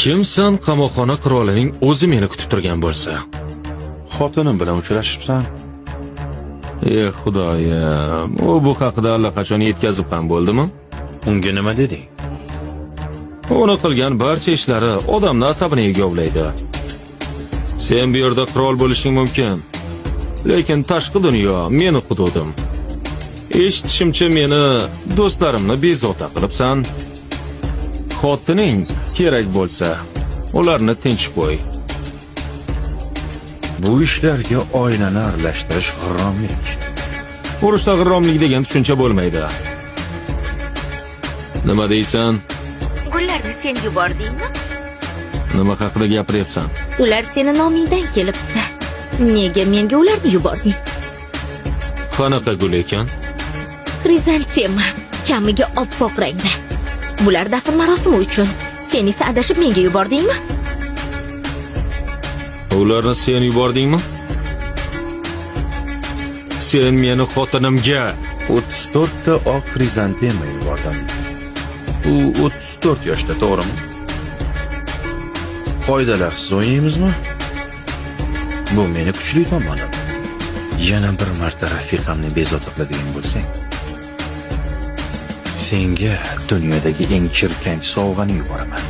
Kimsan qamoqxona qirolining o'zi meni kutib turgan bo'lsa. Xotinim bilan uchrashibsan? Xudoyim, u bu haqida allaqachon yetkazib ham bo'ldimi? Unga nima deding? Uni qilgan barcha ishlari odamni asabini egovlaydi. Sen bu yerda qirol bo'lishing mumkin, lekin tashqi dunyo meni hududim. Eshitishimcha meni do'stlarimni bezovta qilibsan. Xotining kerak bo'lsa, ularni tinch qo'y. Bu ishlarga oilani aralashtirish g'irromlik. Urushda g'irromlik degan tushuncha bo'lmaydi. Nima deysan? Gullarni sen yubordingmi? Nima haqida gapiryapsan? Ular seni nomingdan kelibdi. Nega menga ularni yubording? Qanaqa gul ekan? Xrizantema, kamiga oppoq rangda. Bular dafn marosimi uchun. Sen esa adashib menga yubordingmi? Ularni sen yubordingmi? Sen meni xotinimga 34 ta oq xrizantema yubordim. U 34 yoshda, to'g'rimi? Qoidalarsiz o'ynaymizmi? Bu meni kuchli tomonim. Yana bir marta rafiqamni bezovta qiladigan bo'lsang, senga dunyodagi eng chirkanch sovg'ani yuboraman.